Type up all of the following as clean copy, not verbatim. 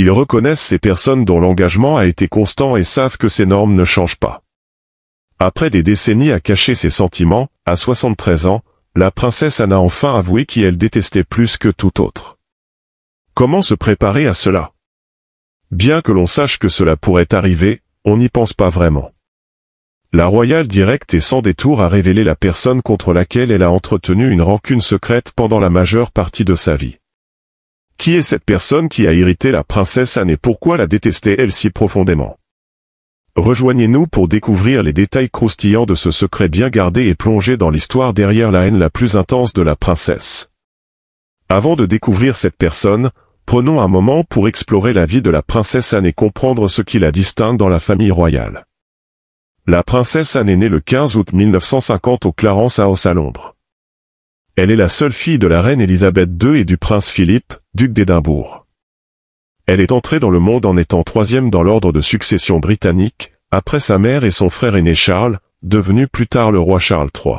Ils reconnaissent ces personnes dont l'engagement a été constant et savent que ces normes ne changent pas. Après des décennies à cacher ses sentiments, à 73 ans, la princesse Anne a enfin avoué qu'elle détestait plus que tout autre. Comment se préparer à cela? Bien que l'on sache que cela pourrait arriver, on n'y pense pas vraiment. La royale directe et sans détour a révélé la personne contre laquelle elle a entretenu une rancune secrète pendant la majeure partie de sa vie. Qui est cette personne qui a irrité la princesse Anne et pourquoi la détestait-elle si profondément? Rejoignez-nous pour découvrir les détails croustillants de ce secret bien gardé et plonger dans l'histoire derrière la haine la plus intense de la princesse. Avant de découvrir cette personne, prenons un moment pour explorer la vie de la princesse Anne et comprendre ce qui la distingue dans la famille royale. La princesse Anne est née le 15 août 1950 au Clarence House à Londres. Elle est la seule fille de la reine Élisabeth II et du prince Philippe, duc d'Édimbourg. Elle est entrée dans le monde en étant troisième dans l'ordre de succession britannique, après sa mère et son frère aîné Charles, devenu plus tard le roi Charles III.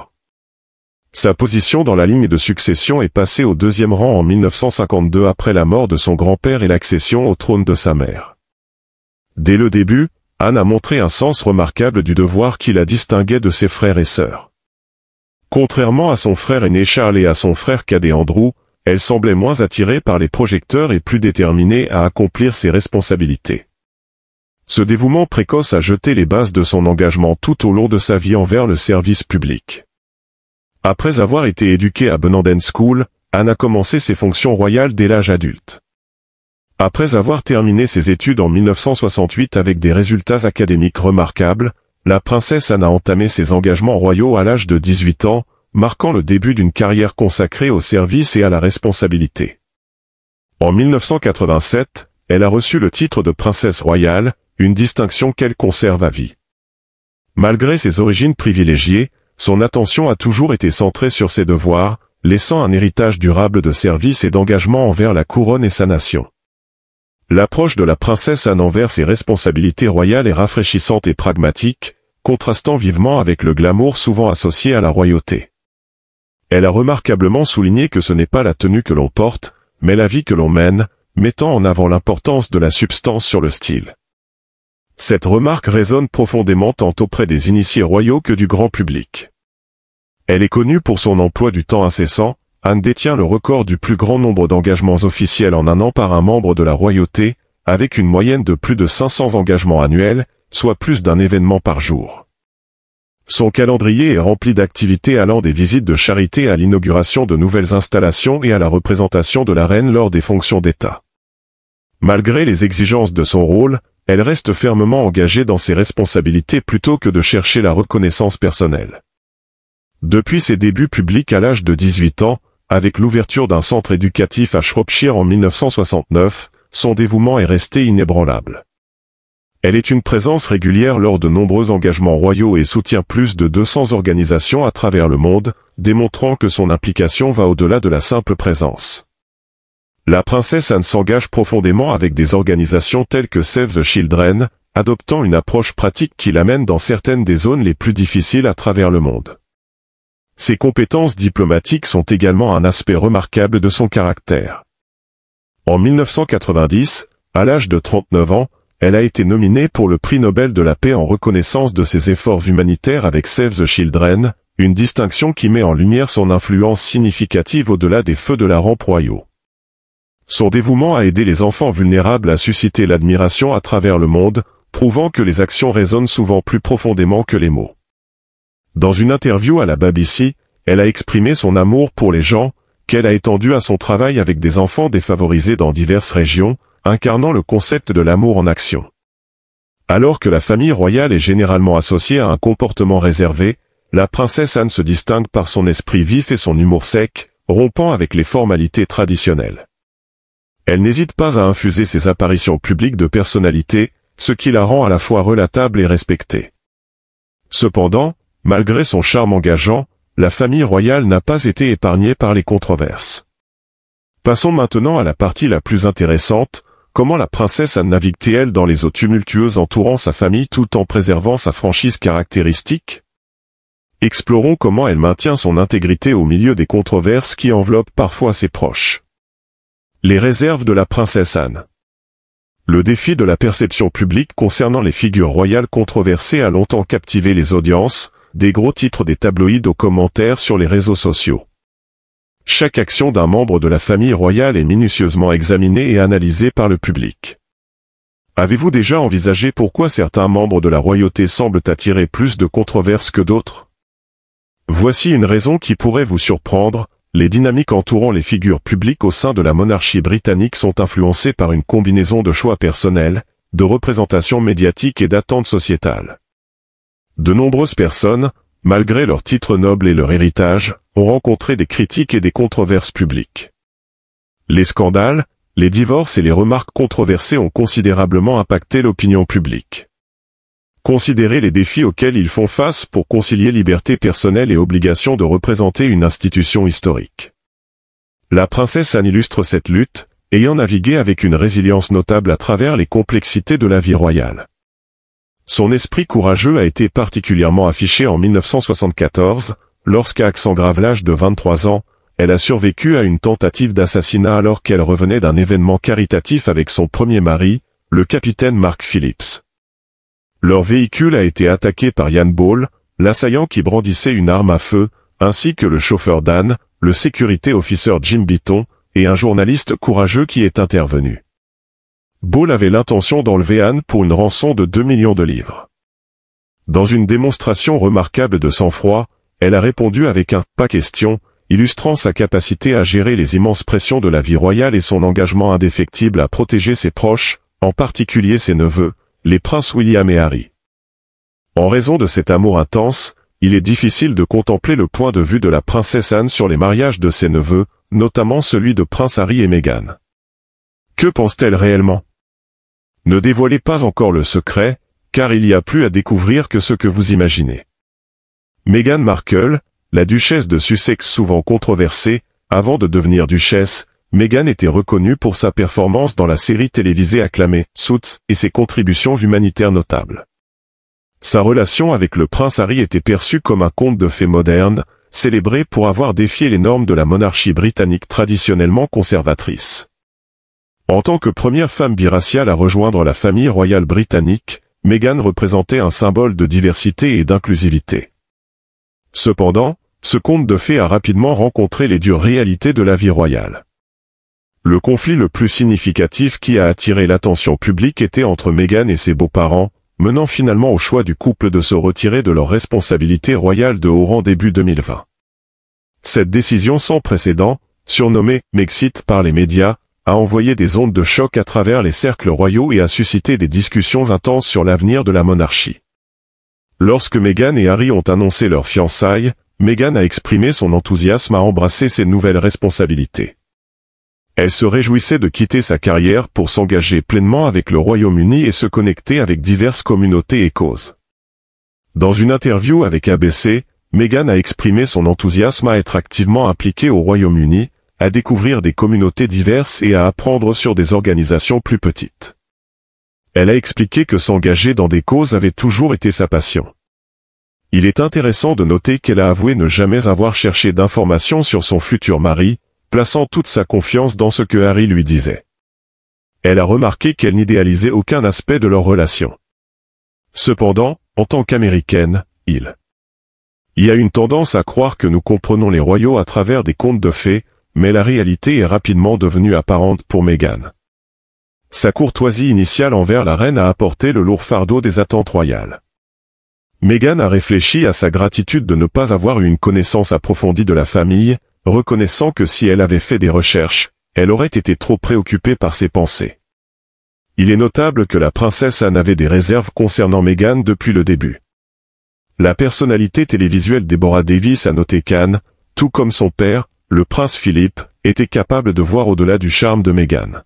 Sa position dans la ligne de succession est passée au deuxième rang en 1952 après la mort de son grand-père et l'accession au trône de sa mère. Dès le début, Anne a montré un sens remarquable du devoir qui la distinguait de ses frères et sœurs. Contrairement à son frère aîné Charles et à son frère cadet Andrew, elle semblait moins attirée par les projecteurs et plus déterminée à accomplir ses responsabilités. Ce dévouement précoce a jeté les bases de son engagement tout au long de sa vie envers le service public. Après avoir été éduquée à Benenden School, Anne a commencé ses fonctions royales dès l'âge adulte. Après avoir terminé ses études en 1968 avec des résultats académiques remarquables, la princesse Anne a entamé ses engagements royaux à l'âge de 18 ans, marquant le début d'une carrière consacrée au service et à la responsabilité. En 1987, elle a reçu le titre de princesse royale, une distinction qu'elle conserve à vie. Malgré ses origines privilégiées, son attention a toujours été centrée sur ses devoirs, laissant un héritage durable de service et d'engagement envers la couronne et sa nation. L'approche de la princesse Anne envers ses responsabilités royales est rafraîchissante et pragmatique, contrastant vivement avec le glamour souvent associé à la royauté. Elle a remarquablement souligné que ce n'est pas la tenue que l'on porte, mais la vie que l'on mène, mettant en avant l'importance de la substance sur le style. Cette remarque résonne profondément tant auprès des initiés royaux que du grand public. Elle est connue pour son emploi du temps incessant. Anne détient le record du plus grand nombre d'engagements officiels en un an par un membre de la royauté, avec une moyenne de plus de 500 engagements annuels, soit plus d'un événement par jour. Son calendrier est rempli d'activités allant des visites de charité à l'inauguration de nouvelles installations et à la représentation de la reine lors des fonctions d'État. Malgré les exigences de son rôle, elle reste fermement engagée dans ses responsabilités plutôt que de chercher la reconnaissance personnelle. Depuis ses débuts publics à l'âge de 18 ans, avec l'ouverture d'un centre éducatif à Shropshire en 1969, son dévouement est resté inébranlable. Elle est une présence régulière lors de nombreux engagements royaux et soutient plus de 200 organisations à travers le monde, démontrant que son implication va au-delà de la simple présence. La princesse Anne s'engage profondément avec des organisations telles que Save the Children, adoptant une approche pratique qui l'amène dans certaines des zones les plus difficiles à travers le monde. Ses compétences diplomatiques sont également un aspect remarquable de son caractère. En 1990, à l'âge de 39 ans, elle a été nominée pour le prix Nobel de la paix en reconnaissance de ses efforts humanitaires avec Save the Children, une distinction qui met en lumière son influence significative au-delà des feux de la rampe royaux. Son dévouement a aidé les enfants vulnérables à susciter l'admiration à travers le monde, prouvant que les actions résonnent souvent plus profondément que les mots. Dans une interview à la BBC, elle a exprimé son amour pour les gens, qu'elle a étendu à son travail avec des enfants défavorisés dans diverses régions, incarnant le concept de l'amour en action. Alors que la famille royale est généralement associée à un comportement réservé, la princesse Anne se distingue par son esprit vif et son humour sec, rompant avec les formalités traditionnelles. Elle n'hésite pas à infuser ses apparitions publiques de personnalité, ce qui la rend à la fois relatable et respectée. Cependant, malgré son charme engageant, la famille royale n'a pas été épargnée par les controverses. Passons maintenant à la partie la plus intéressante, comment la princesse Anne navigue-t-elle dans les eaux tumultueuses entourant sa famille tout en préservant sa franchise caractéristique? Explorons comment elle maintient son intégrité au milieu des controverses qui enveloppent parfois ses proches. Les réserves de la princesse Anne. Le défi de la perception publique concernant les figures royales controversées a longtemps captivé les audiences, des gros titres des tabloïds aux commentaires sur les réseaux sociaux. Chaque action d'un membre de la famille royale est minutieusement examinée et analysée par le public. Avez-vous déjà envisagé pourquoi certains membres de la royauté semblent attirer plus de controverses que d'autres? Voici une raison qui pourrait vous surprendre. Les dynamiques entourant les figures publiques au sein de la monarchie britannique sont influencées par une combinaison de choix personnels, de représentation médiatique et d'attentes sociétales. De nombreuses personnes, malgré leurs titres nobles et leur héritage, ont rencontré des critiques et des controverses publiques. Les scandales, les divorces et les remarques controversées ont considérablement impacté l'opinion publique. Considérez les défis auxquels ils font face pour concilier liberté personnelle et obligation de représenter une institution historique. La princesse Anne illustre cette lutte, ayant navigué avec une résilience notable à travers les complexités de la vie royale. Son esprit courageux a été particulièrement affiché en 1974, lorsqu'à accent-grave l'âge de 23 ans, elle a survécu à une tentative d'assassinat alors qu'elle revenait d'un événement caritatif avec son premier mari, le capitaine Mark Phillips. Leur véhicule a été attaqué par Ian Ball, l'assaillant qui brandissait une arme à feu, ainsi que le chauffeur d'Anne, le security officer Jim Beaton, et un journaliste courageux qui est intervenu. Ball avait l'intention d'enlever Anne pour une rançon de 2 millions de livres. Dans une démonstration remarquable de sang-froid, elle a répondu avec un « pas question », illustrant sa capacité à gérer les immenses pressions de la vie royale et son engagement indéfectible à protéger ses proches, en particulier ses neveux, les princes William et Harry. En raison de cet amour intense, il est difficile de contempler le point de vue de la princesse Anne sur les mariages de ses neveux, notamment celui de prince Harry et Meghan. Que pense-t-elle réellement? Ne dévoilez pas encore le secret, car il y a plus à découvrir que ce que vous imaginez. Meghan Markle, la duchesse de Sussex souvent controversée, avant de devenir duchesse, Meghan était reconnue pour sa performance dans la série télévisée acclamée Suits et ses contributions humanitaires notables. Sa relation avec le prince Harry était perçue comme un conte de fées moderne, célébré pour avoir défié les normes de la monarchie britannique traditionnellement conservatrice. En tant que première femme biraciale à rejoindre la famille royale britannique, Meghan représentait un symbole de diversité et d'inclusivité. Cependant, ce conte de fées a rapidement rencontré les dures réalités de la vie royale. Le conflit le plus significatif qui a attiré l'attention publique était entre Meghan et ses beaux-parents, menant finalement au choix du couple de se retirer de leurs responsabilités royales de haut rang début 2020. Cette décision sans précédent, surnommée « Megxit » par les médias, a envoyé des ondes de choc à travers les cercles royaux et a suscité des discussions intenses sur l'avenir de la monarchie. Lorsque Meghan et Harry ont annoncé leur fiançailles, Meghan a exprimé son enthousiasme à embrasser ses nouvelles responsabilités. Elle se réjouissait de quitter sa carrière pour s'engager pleinement avec le Royaume-Uni et se connecter avec diverses communautés et causes. Dans une interview avec ABC, Meghan a exprimé son enthousiasme à être activement impliquée au Royaume-Uni, à découvrir des communautés diverses et à apprendre sur des organisations plus petites. Elle a expliqué que s'engager dans des causes avait toujours été sa passion. Il est intéressant de noter qu'elle a avoué ne jamais avoir cherché d'informations sur son futur mari, plaçant toute sa confiance dans ce que Harry lui disait. Elle a remarqué qu'elle n'idéalisait aucun aspect de leur relation. Cependant, en tant qu'Américaine, il y a une tendance à croire que nous comprenons les royaux à travers des contes de fées, mais la réalité est rapidement devenue apparente pour Meghan. Sa courtoisie initiale envers la reine a apporté le lourd fardeau des attentes royales. Meghan a réfléchi à sa gratitude de ne pas avoir eu une connaissance approfondie de la famille, reconnaissant que si elle avait fait des recherches, elle aurait été trop préoccupée par ses pensées. Il est notable que la princesse Anne avait des réserves concernant Meghan depuis le début. La personnalité télévisuelle Deborah Davis a noté qu'Anne, tout comme son père, le prince Philippe, était capable de voir au-delà du charme de Meghan.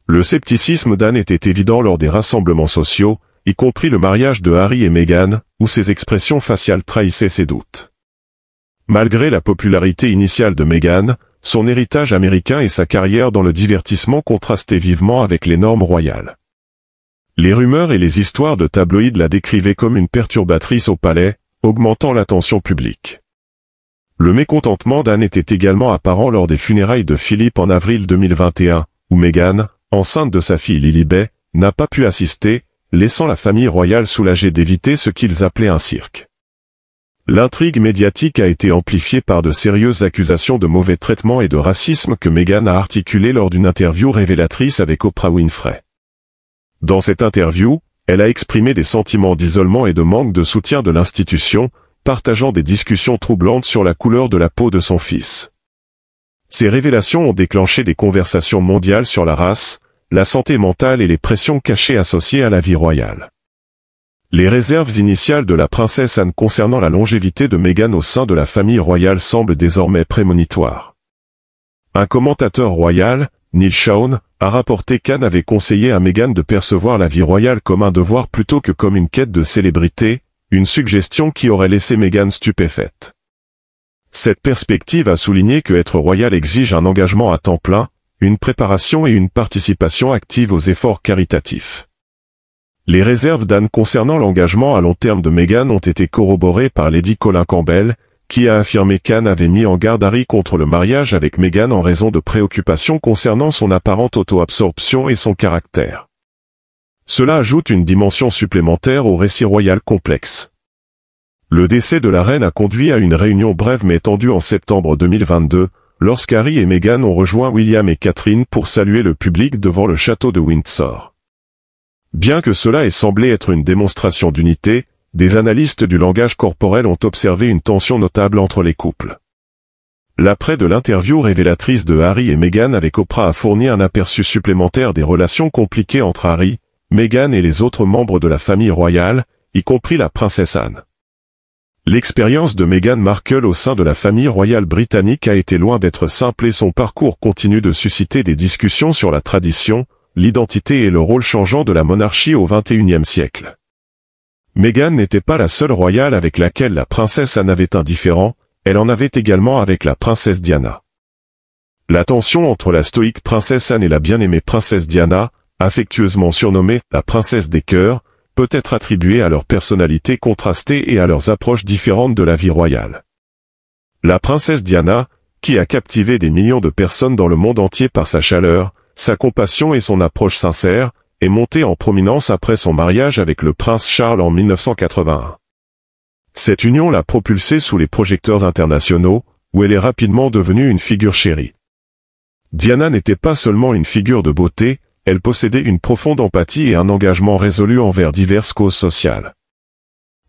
Le scepticisme d'Anne était évident lors des rassemblements sociaux, y compris le mariage de Harry et Meghan, où ses expressions faciales trahissaient ses doutes. Malgré la popularité initiale de Meghan, son héritage américain et sa carrière dans le divertissement contrastaient vivement avec les normes royales. Les rumeurs et les histoires de tabloïds la décrivaient comme une perturbatrice au palais, augmentant l'attention publique. Le mécontentement d'Anne était également apparent lors des funérailles de Philippe en avril 2021, où Meghan, enceinte de sa fille Lilibet, n'a pas pu assister, laissant la famille royale soulagée d'éviter ce qu'ils appelaient un cirque. L'intrigue médiatique a été amplifiée par de sérieuses accusations de mauvais traitement et de racisme que Meghan a articulées lors d'une interview révélatrice avec Oprah Winfrey. Dans cette interview, elle a exprimé des sentiments d'isolement et de manque de soutien de l'institution, partageant des discussions troublantes sur la couleur de la peau de son fils. Ces révélations ont déclenché des conversations mondiales sur la race, la santé mentale et les pressions cachées associées à la vie royale. Les réserves initiales de la princesse Anne concernant la longévité de Meghan au sein de la famille royale semblent désormais prémonitoires. Un commentateur royal, Neil Shawn, a rapporté qu'Anne avait conseillé à Meghan de percevoir la vie royale comme un devoir plutôt que comme une quête de célébrité, une suggestion qui aurait laissé Meghan stupéfaite. Cette perspective a souligné que être royal exige un engagement à temps plein, une préparation et une participation active aux efforts caritatifs. Les réserves d'Anne concernant l'engagement à long terme de Meghan ont été corroborées par Lady Colin Campbell, qui a affirmé qu'Anne avait mis en garde Harry contre le mariage avec Meghan en raison de préoccupations concernant son apparente auto-absorption et son caractère. Cela ajoute une dimension supplémentaire au récit royal complexe. Le décès de la reine a conduit à une réunion brève mais tendue en septembre 2022, lorsqu'Harry et Meghan ont rejoint William et Catherine pour saluer le public devant le château de Windsor. Bien que cela ait semblé être une démonstration d'unité, des analystes du langage corporel ont observé une tension notable entre les couples. L'après de l'interview révélatrice de Harry et Meghan avec Oprah a fourni un aperçu supplémentaire des relations compliquées entre Harry, Meghan et les autres membres de la famille royale, y compris la princesse Anne. L'expérience de Meghan Markle au sein de la famille royale britannique a été loin d'être simple et son parcours continue de susciter des discussions sur la tradition, l'identité et le rôle changeant de la monarchie au XXIe siècle. Meghan n'était pas la seule royale avec laquelle la princesse Anne avait un différend, elle en avait également avec la princesse Diana. La tension entre la stoïque princesse Anne et la bien-aimée princesse Diana, affectueusement surnommée la princesse des cœurs, peut être attribuée à leur personnalité contrastée et à leurs approches différentes de la vie royale. La princesse Diana, qui a captivé des millions de personnes dans le monde entier par sa chaleur, sa compassion et son approche sincère, est montée en prominence après son mariage avec le prince Charles en 1981. Cette union l'a propulsée sous les projecteurs internationaux, où elle est rapidement devenue une figure chérie. Diana n'était pas seulement une figure de beauté, elle possédait une profonde empathie et un engagement résolu envers diverses causes sociales.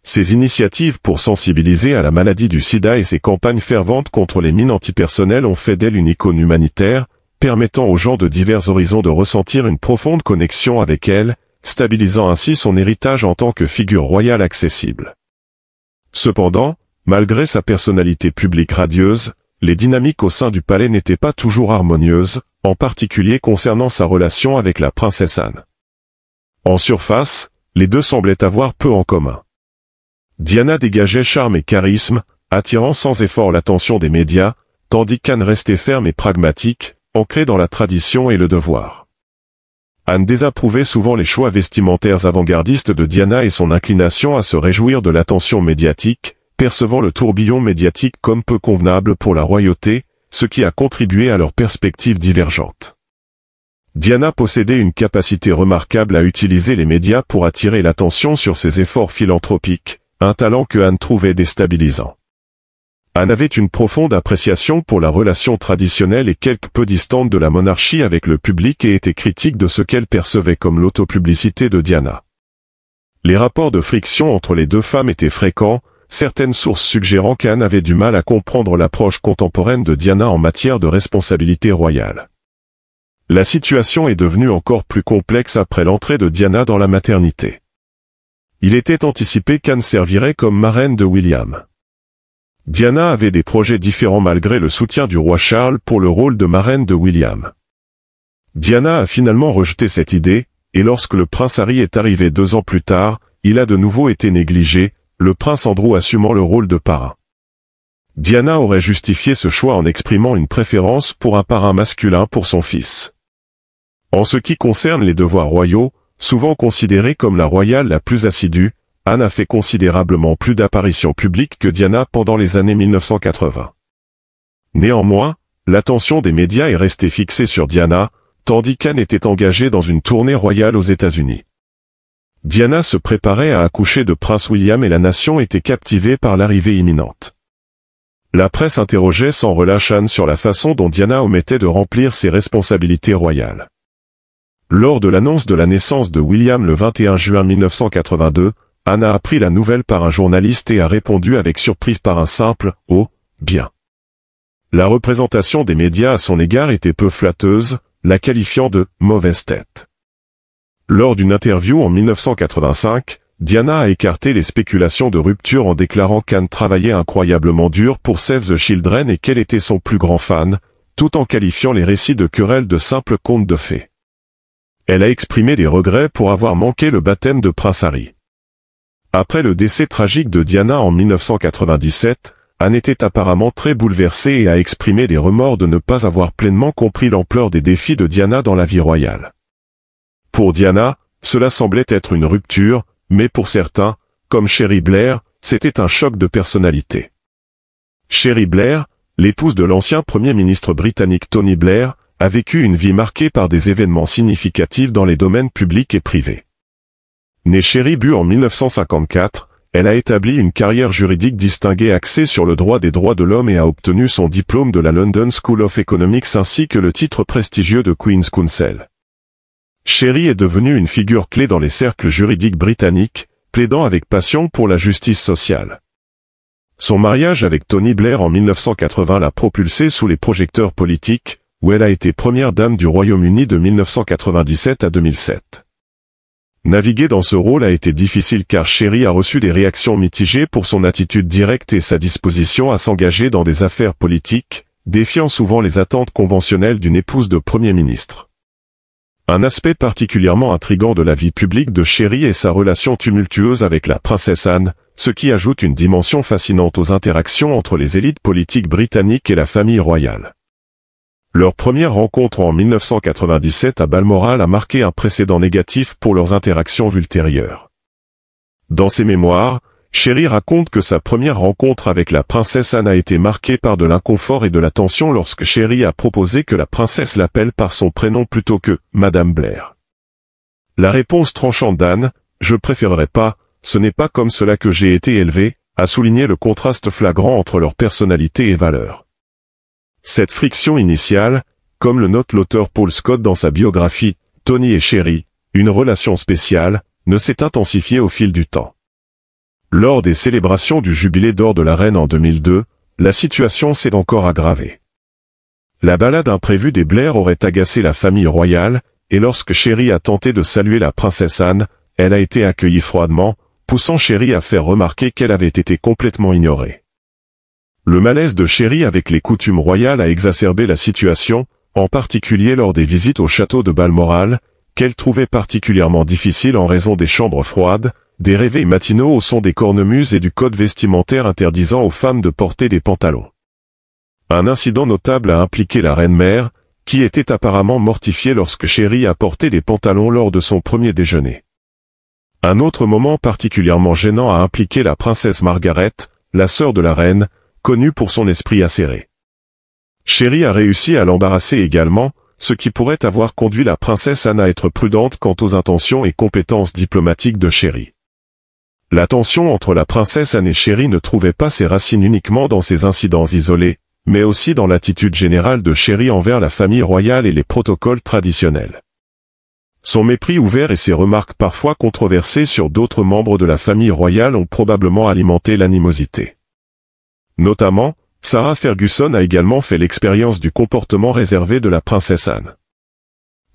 Ses initiatives pour sensibiliser à la maladie du sida et ses campagnes ferventes contre les mines antipersonnelles ont fait d'elle une icône humanitaire, permettant aux gens de divers horizons de ressentir une profonde connexion avec elle, stabilisant ainsi son héritage en tant que figure royale accessible. Cependant, malgré sa personnalité publique radieuse, les dynamiques au sein du palais n'étaient pas toujours harmonieuses, en particulier concernant sa relation avec la princesse Anne. En surface, les deux semblaient avoir peu en commun. Diana dégageait charme et charisme, attirant sans effort l'attention des médias, tandis qu'Anne restait ferme et pragmatique, ancrée dans la tradition et le devoir. Anne désapprouvait souvent les choix vestimentaires avant-gardistes de Diana et son inclination à se réjouir de l'attention médiatique, percevant le tourbillon médiatique comme peu convenable pour la royauté, ce qui a contribué à leurs perspectives divergentes. Diana possédait une capacité remarquable à utiliser les médias pour attirer l'attention sur ses efforts philanthropiques, un talent que Anne trouvait déstabilisant. Anne avait une profonde appréciation pour la relation traditionnelle et quelque peu distante de la monarchie avec le public et était critique de ce qu'elle percevait comme l'autopublicité de Diana. Les rapports de friction entre les deux femmes étaient fréquents, certaines sources suggérant qu'Anne avait du mal à comprendre l'approche contemporaine de Diana en matière de responsabilité royale. La situation est devenue encore plus complexe après l'entrée de Diana dans la maternité. Il était anticipé qu'Anne servirait comme marraine de William. Diana avait des projets différents malgré le soutien du roi Charles pour le rôle de marraine de William. Diana a finalement rejeté cette idée, et lorsque le prince Harry est arrivé 2 ans plus tard, il a de nouveau été négligé, le prince Andrew assumant le rôle de parrain. Diana aurait justifié ce choix en exprimant une préférence pour un parrain masculin pour son fils. En ce qui concerne les devoirs royaux, souvent considérée comme la royale la plus assidue, Anne a fait considérablement plus d'apparitions publiques que Diana pendant les années 1980. Néanmoins, l'attention des médias est restée fixée sur Diana, tandis qu'Anne était engagée dans une tournée royale aux États-Unis. Diana se préparait à accoucher de Prince William et la nation était captivée par l'arrivée imminente. La presse interrogeait sans relâche Anne sur la façon dont Diana omettait de remplir ses responsabilités royales. Lors de l'annonce de la naissance de William le 21 juin 1982, Anne a appris la nouvelle par un journaliste et a répondu avec surprise par un simple « Oh, bien ». La représentation des médias à son égard était peu flatteuse, la qualifiant de « mauvaise tête ». Lors d'une interview en 1985, Diana a écarté les spéculations de rupture en déclarant qu'Anne travaillait incroyablement dur pour Save the Children et qu'elle était son plus grand fan, tout en qualifiant les récits de querelles de simples contes de fées. Elle a exprimé des regrets pour avoir manqué le baptême de Prince Harry. Après le décès tragique de Diana en 1997, Anne était apparemment très bouleversée et a exprimé des remords de ne pas avoir pleinement compris l'ampleur des défis de Diana dans la vie royale. Pour Diana, cela semblait être une rupture, mais pour certains, comme Cherie Blair, c'était un choc de personnalité. Cherie Blair, l'épouse de l'ancien Premier ministre britannique Tony Blair, a vécu une vie marquée par des événements significatifs dans les domaines publics et privés. Née Cherie Bu en 1954, elle a établi une carrière juridique distinguée axée sur le droit des droits de l'homme et a obtenu son diplôme de la London School of Economics ainsi que le titre prestigieux de Queen's Counsel. Cherie est devenue une figure clé dans les cercles juridiques britanniques, plaidant avec passion pour la justice sociale. Son mariage avec Tony Blair en 1980 l'a propulsée sous les projecteurs politiques, où elle a été première dame du Royaume-Uni de 1997 à 2007. Naviguer dans ce rôle a été difficile car Cherie a reçu des réactions mitigées pour son attitude directe et sa disposition à s'engager dans des affaires politiques, défiant souvent les attentes conventionnelles d'une épouse de Premier ministre. Un aspect particulièrement intrigant de la vie publique de Cherie est sa relation tumultueuse avec la princesse Anne, ce qui ajoute une dimension fascinante aux interactions entre les élites politiques britanniques et la famille royale. Leur première rencontre en 1997 à Balmoral a marqué un précédent négatif pour leurs interactions ultérieures. Dans ses mémoires, Cherie raconte que sa première rencontre avec la princesse Anne a été marquée par de l'inconfort et de la tension lorsque Cherie a proposé que la princesse l'appelle par son prénom plutôt que « Madame Blair ». La réponse tranchante d'Anne, « Je préférerais pas, ce n'est pas comme cela que j'ai été élevée », a souligné le contraste flagrant entre leurs personnalités et valeurs. Cette friction initiale, comme le note l'auteur Paul Scott dans sa biographie « Tony et Cherie, une relation spéciale », ne s'est intensifiée au fil du temps. Lors des célébrations du jubilé d'or de la reine en 2002, la situation s'est encore aggravée. La balade imprévue des Blair aurait agacé la famille royale, et lorsque Cherie a tenté de saluer la princesse Anne, elle a été accueillie froidement, poussant Cherie à faire remarquer qu'elle avait été complètement ignorée. Le malaise de Cherie avec les coutumes royales a exacerbé la situation, en particulier lors des visites au château de Balmoral, qu'elle trouvait particulièrement difficile en raison des chambres froides, des réveils matinaux au son des cornemuses et du code vestimentaire interdisant aux femmes de porter des pantalons. Un incident notable a impliqué la reine-mère, qui était apparemment mortifiée lorsque Cherie a porté des pantalons lors de son premier déjeuner. Un autre moment particulièrement gênant a impliqué la princesse Margaret, la sœur de la reine, connue pour son esprit acéré. Cherie a réussi à l'embarrasser également, ce qui pourrait avoir conduit la princesse Anne à être prudente quant aux intentions et compétences diplomatiques de Cherie. La tension entre la princesse Anne et Cherie ne trouvait pas ses racines uniquement dans ces incidents isolés, mais aussi dans l'attitude générale de Cherie envers la famille royale et les protocoles traditionnels. Son mépris ouvert et ses remarques parfois controversées sur d'autres membres de la famille royale ont probablement alimenté l'animosité. Notamment, Sarah Ferguson a également fait l'expérience du comportement réservé de la princesse Anne.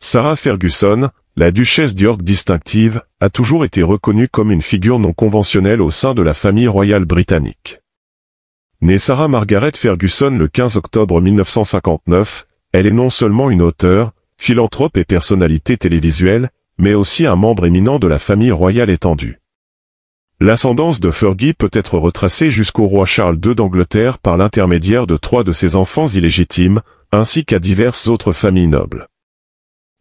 Sarah Ferguson, la duchesse d'York distinctive, a toujours été reconnue comme une figure non conventionnelle au sein de la famille royale britannique. Née Sarah Margaret Ferguson le 15 octobre 1959, elle est non seulement une auteure, philanthrope et personnalité télévisuelle, mais aussi un membre éminent de la famille royale étendue. L'ascendance de Fergie peut être retracée jusqu'au roi Charles II d'Angleterre par l'intermédiaire de 3 de ses enfants illégitimes, ainsi qu'à diverses autres familles nobles.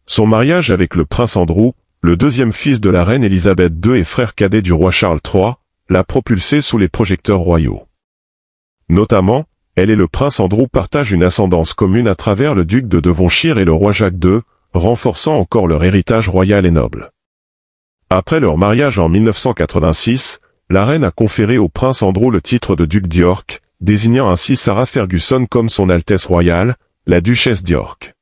Son mariage avec le prince Andrew, le deuxième fils de la reine Élisabeth II et frère cadet du roi Charles III, l'a propulsée sous les projecteurs royaux. Notamment, elle et le prince Andrew partagent une ascendance commune à travers le duc de Devonshire et le roi Jacques II, renforçant encore leur héritage royal et noble. Après leur mariage en 1986, la reine a conféré au prince Andrew le titre de duc d'York, désignant ainsi Sarah Ferguson comme son Altesse royale, la duchesse d'York.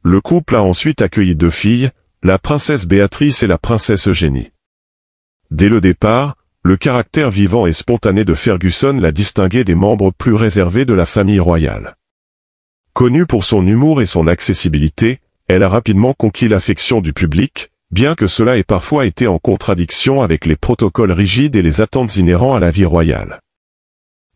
Le couple a ensuite accueilli 2 filles, la princesse Béatrice et la princesse Eugénie. Dès le départ, le caractère vivant et spontané de Ferguson l'a distinguée des membres plus réservés de la famille royale. Connue pour son humour et son accessibilité, elle a rapidement conquis l'affection du public, bien que cela ait parfois été en contradiction avec les protocoles rigides et les attentes inhérents à la vie royale.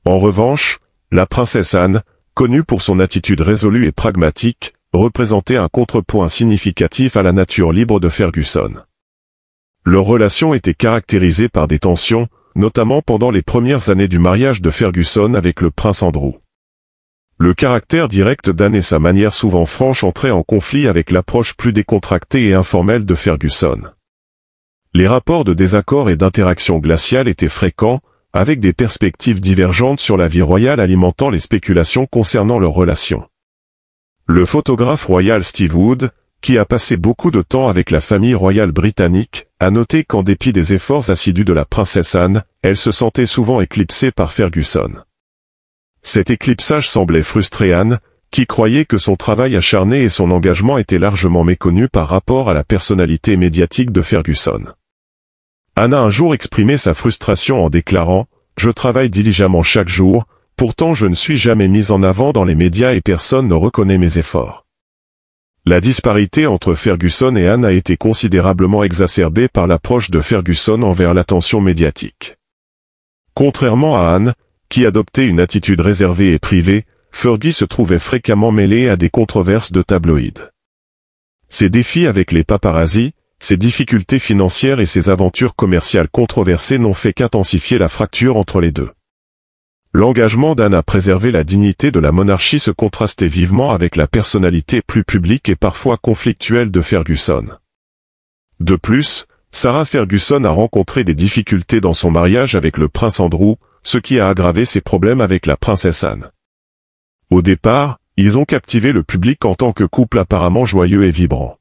En revanche, la princesse Anne, connue pour son attitude résolue et pragmatique, représentait un contrepoint significatif à la nature libre de Ferguson. Leur relation était caractérisée par des tensions, notamment pendant les premières années du mariage de Ferguson avec le prince Andrew. Le caractère direct d'Anne et sa manière souvent franche entraient en conflit avec l'approche plus décontractée et informelle de Ferguson. Les rapports de désaccord et d'interaction glaciale étaient fréquents, avec des perspectives divergentes sur la vie royale alimentant les spéculations concernant leur relation. Le photographe royal Steve Wood, qui a passé beaucoup de temps avec la famille royale britannique, a noté qu'en dépit des efforts assidus de la princesse Anne, elle se sentait souvent éclipsée par Ferguson. Cet éclipsage semblait frustrer Anne, qui croyait que son travail acharné et son engagement étaient largement méconnus par rapport à la personnalité médiatique de Ferguson. Anne a un jour exprimé sa frustration en déclarant « Je travaille diligemment chaque jour, pourtant je ne suis jamais mise en avant dans les médias et personne ne reconnaît mes efforts. » La disparité entre Ferguson et Anne a été considérablement exacerbée par l'approche de Ferguson envers l'attention médiatique. Contrairement à Anne, qui adoptait une attitude réservée et privée, Fergie se trouvait fréquemment mêlé à des controverses de tabloïds. Ses défis avec les paparazzis, ses difficultés financières et ses aventures commerciales controversées n'ont fait qu'intensifier la fracture entre les deux. L'engagement d'Anne à préserver la dignité de la monarchie se contrastait vivement avec la personnalité plus publique et parfois conflictuelle de Ferguson. De plus, Sarah Ferguson a rencontré des difficultés dans son mariage avec le prince Andrew, ce qui a aggravé ses problèmes avec la princesse Anne. Au départ, ils ont captivé le public en tant que couple apparemment joyeux et vibrant.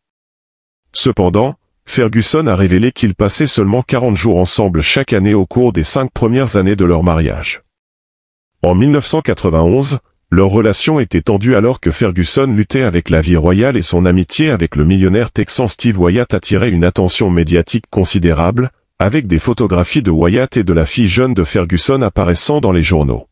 Cependant, Ferguson a révélé qu'ils passaient seulement 40 jours ensemble chaque année au cours des 5 premières années de leur mariage. En 1991, leur relation était tendue alors que Ferguson luttait avec la vie royale et son amitié avec le millionnaire texan Steve Wyatt attirait une attention médiatique considérable, avec des photographies de Wyatt et de la fille jeune de Ferguson apparaissant dans les journaux.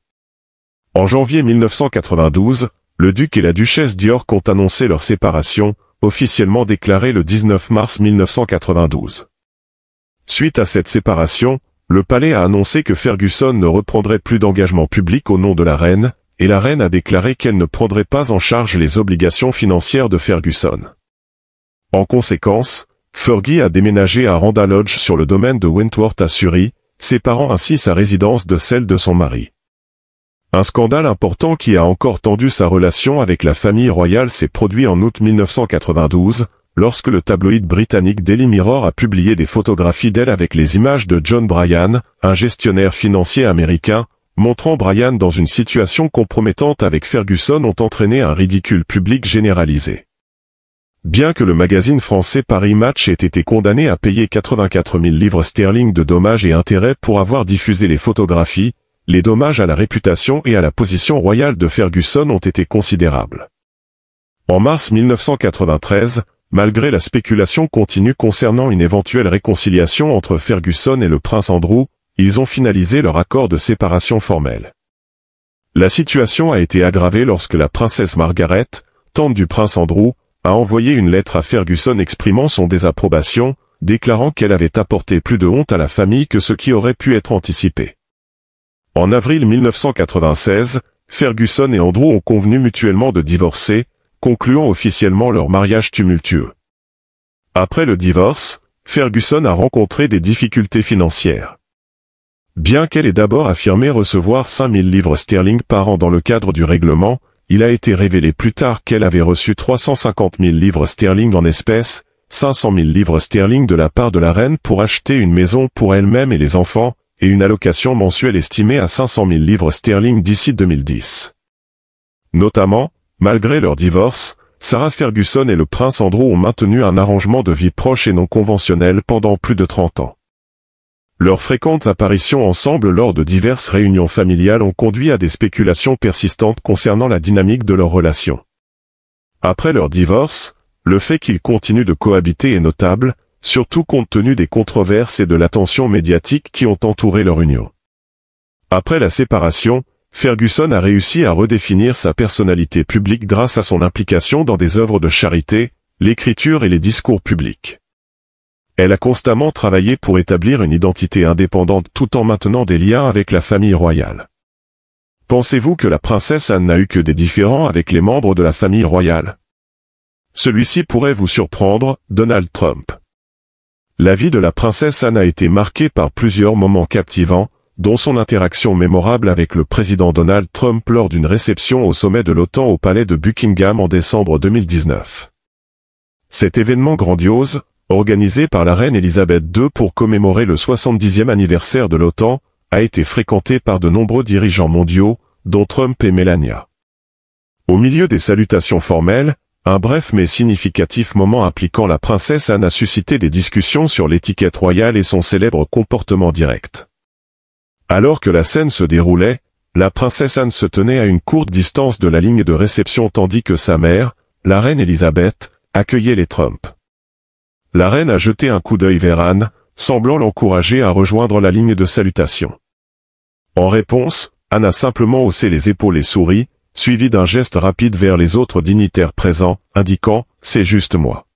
En janvier 1992, le duc et la duchesse d'York ont annoncé leur séparation, officiellement déclarée le 19 mars 1992. Suite à cette séparation, le palais a annoncé que Ferguson ne reprendrait plus d'engagement public au nom de la reine, et la reine a déclaré qu'elle ne prendrait pas en charge les obligations financières de Ferguson. En conséquence, Fergie a déménagé à Randall Lodge sur le domaine de Wentworth à Surrey, séparant ainsi sa résidence de celle de son mari. Un scandale important qui a encore tendu sa relation avec la famille royale s'est produit en août 1992, lorsque le tabloïd britannique Daily Mirror a publié des photographies d'elle avec les images de John Bryan, un gestionnaire financier américain, montrant Bryan dans une situation compromettante avec Ferguson ont entraîné un ridicule public généralisé. Bien que le magazine français Paris Match ait été condamné à payer 84 000 livres sterling de dommages et intérêts pour avoir diffusé les photographies, les dommages à la réputation et à la position royale de Ferguson ont été considérables. En mars 1993, malgré la spéculation continue concernant une éventuelle réconciliation entre Ferguson et le prince Andrew, ils ont finalisé leur accord de séparation formelle. La situation a été aggravée lorsque la princesse Margaret, tante du prince Andrew, a envoyé une lettre à Ferguson exprimant son désapprobation, déclarant qu'elle avait apporté plus de honte à la famille que ce qui aurait pu être anticipé. En avril 1996, Ferguson et Andrew ont convenu mutuellement de divorcer, concluant officiellement leur mariage tumultueux. Après le divorce, Ferguson a rencontré des difficultés financières. Bien qu'elle ait d'abord affirmé recevoir 5 000 livres sterling par an dans le cadre du règlement, il a été révélé plus tard qu'elle avait reçu 350 000 livres sterling en espèces, 500 000 livres sterling de la part de la reine pour acheter une maison pour elle-même et les enfants, et une allocation mensuelle estimée à 500 000 livres sterling d'ici 2010. Notamment, malgré leur divorce, Sarah Ferguson et le prince Andrew ont maintenu un arrangement de vie proche et non conventionnel pendant plus de 30 ans. Leurs fréquentes apparitions ensemble lors de diverses réunions familiales ont conduit à des spéculations persistantes concernant la dynamique de leur relation. Après leur divorce, le fait qu'ils continuent de cohabiter est notable, surtout compte tenu des controverses et de l'attention médiatique qui ont entouré leur union. Après la séparation, Ferguson a réussi à redéfinir sa personnalité publique grâce à son implication dans des œuvres de charité, l'écriture et les discours publics. Elle a constamment travaillé pour établir une identité indépendante tout en maintenant des liens avec la famille royale. Pensez-vous que la princesse Anne n'a eu que des différends avec les membres de la famille royale? Celui-ci pourrait vous surprendre, Donald Trump. La vie de la princesse Anne a été marquée par plusieurs moments captivants, dont son interaction mémorable avec le président Donald Trump lors d'une réception au sommet de l'OTAN au palais de Buckingham en décembre 2019. Cet événement grandiose, organisé par la reine Elisabeth II pour commémorer le 70e anniversaire de l'OTAN, a été fréquenté par de nombreux dirigeants mondiaux, dont Trump et Melania. Au milieu des salutations formelles, un bref mais significatif moment impliquant la princesse Anne a suscité des discussions sur l'étiquette royale et son célèbre comportement direct. Alors que la scène se déroulait, la princesse Anne se tenait à une courte distance de la ligne de réception tandis que sa mère, la reine Elisabeth, accueillait les Trump. La reine a jeté un coup d'œil vers Anne, semblant l'encourager à rejoindre la ligne de salutation. En réponse, Anne a simplement haussé les épaules et souri, suivi d'un geste rapide vers les autres dignitaires présents, indiquant « c'est juste moi ».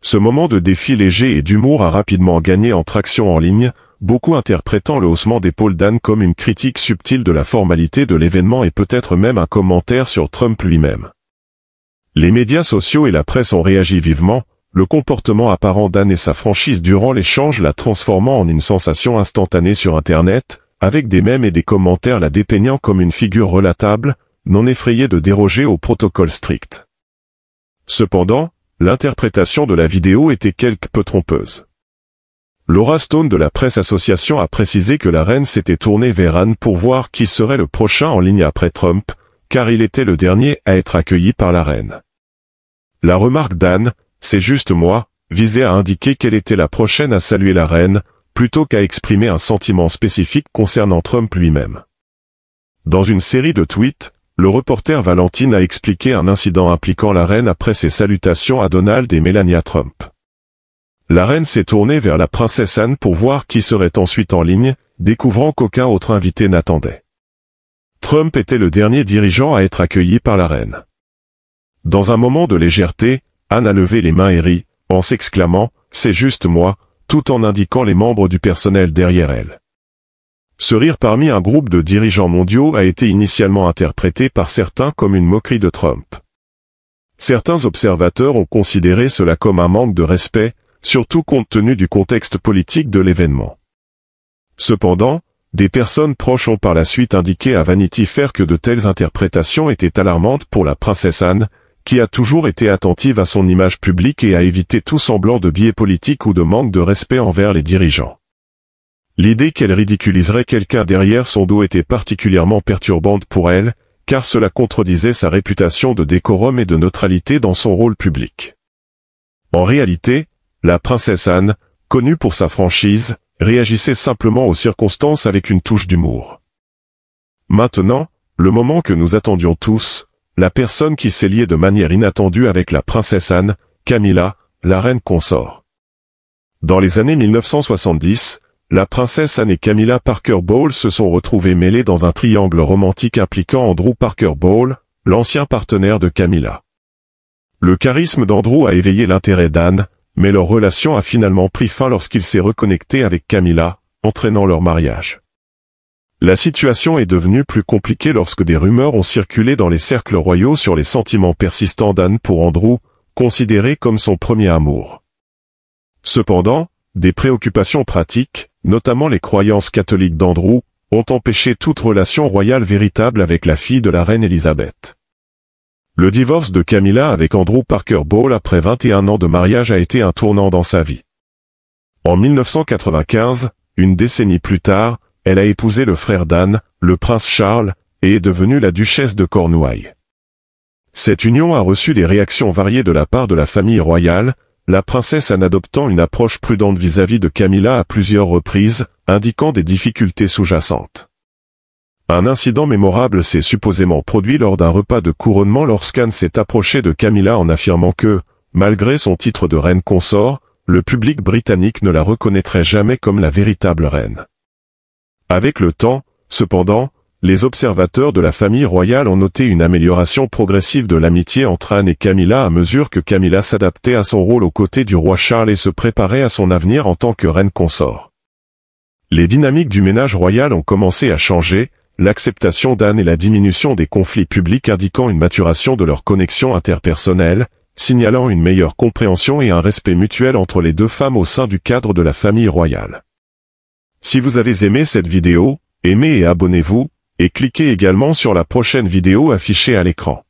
Ce moment de défi léger et d'humour a rapidement gagné en traction en ligne, beaucoup interprétant le haussement d'épaules d'Anne comme une critique subtile de la formalité de l'événement et peut-être même un commentaire sur Trump lui-même. Les médias sociaux et la presse ont réagi vivement, le comportement apparent d'Anne et sa franchise durant l'échange la transformant en une sensation instantanée sur Internet, avec des mèmes et des commentaires la dépeignant comme une figure relatable, non effrayée de déroger au protocole strict. Cependant, l'interprétation de la vidéo était quelque peu trompeuse. Laura Stone de la Press Association a précisé que la reine s'était tournée vers Anne pour voir qui serait le prochain en ligne après Trump, car il était le dernier à être accueilli par la reine. La remarque d'Anne, « c'est juste moi », visait à indiquer qu'elle était la prochaine à saluer la reine, plutôt qu'à exprimer un sentiment spécifique concernant Trump lui-même. Dans une série de tweets, le reporter Valentine a expliqué un incident impliquant la reine après ses salutations à Donald et Melania Trump. La reine s'est tournée vers la princesse Anne pour voir qui serait ensuite en ligne, découvrant qu'aucun autre invité n'attendait. Trump était le dernier dirigeant à être accueilli par la reine. Dans un moment de légèreté, Anne a levé les mains et ri, en s'exclamant « c'est juste moi », tout en indiquant les membres du personnel derrière elle. Ce rire parmi un groupe de dirigeants mondiaux a été initialement interprété par certains comme une moquerie de Trump. Certains observateurs ont considéré cela comme un manque de respect, surtout compte tenu du contexte politique de l'événement. Cependant, des personnes proches ont par la suite indiqué à Vanity Fair que de telles interprétations étaient alarmantes pour la princesse Anne, qui a toujours été attentive à son image publique et a évité tout semblant de biais politique ou de manque de respect envers les dirigeants. L'idée qu'elle ridiculiserait quelqu'un derrière son dos était particulièrement perturbante pour elle, car cela contredisait sa réputation de décorum et de neutralité dans son rôle public. En réalité, la princesse Anne, connue pour sa franchise, réagissait simplement aux circonstances avec une touche d'humour. Maintenant, le moment que nous attendions tous, la personne qui s'est liée de manière inattendue avec la princesse Anne, Camilla, la reine consort. Dans les années 1970, la princesse Anne et Camilla Parker Bowles se sont retrouvées mêlées dans un triangle romantique impliquant Andrew Parker Bowles, l'ancien partenaire de Camilla. Le charisme d'Andrew a éveillé l'intérêt d'Anne, mais leur relation a finalement pris fin lorsqu'il s'est reconnecté avec Camilla, entraînant leur mariage. La situation est devenue plus compliquée lorsque des rumeurs ont circulé dans les cercles royaux sur les sentiments persistants d'Anne pour Andrew, considéré comme son premier amour. Cependant, des préoccupations pratiques, notamment les croyances catholiques d'Andrew, ont empêché toute relation royale véritable avec la fille de la reine Elisabeth. Le divorce de Camilla avec Andrew Parker Bowles après 21 ans de mariage a été un tournant dans sa vie. En 1995, une décennie plus tard, elle a épousé le frère d'Anne, le prince Charles, et est devenue la duchesse de Cornouailles. Cette union a reçu des réactions variées de la part de la famille royale, la princesse Anne adoptant une approche prudente vis-à-vis de Camilla à plusieurs reprises, indiquant des difficultés sous-jacentes. Un incident mémorable s'est supposément produit lors d'un repas de couronnement lorsqu'Anne s'est approchée de Camilla en affirmant que, malgré son titre de reine consort, le public britannique ne la reconnaîtrait jamais comme la véritable reine. Avec le temps, cependant, les observateurs de la famille royale ont noté une amélioration progressive de l'amitié entre Anne et Camilla à mesure que Camilla s'adaptait à son rôle aux côtés du roi Charles et se préparait à son avenir en tant que reine consort. Les dynamiques du ménage royal ont commencé à changer, l'acceptation d'Anne et la diminution des conflits publics indiquant une maturation de leur connexion interpersonnelle, signalant une meilleure compréhension et un respect mutuel entre les deux femmes au sein du cadre de la famille royale. Si vous avez aimé cette vidéo, aimez et abonnez-vous, et cliquez également sur la prochaine vidéo affichée à l'écran.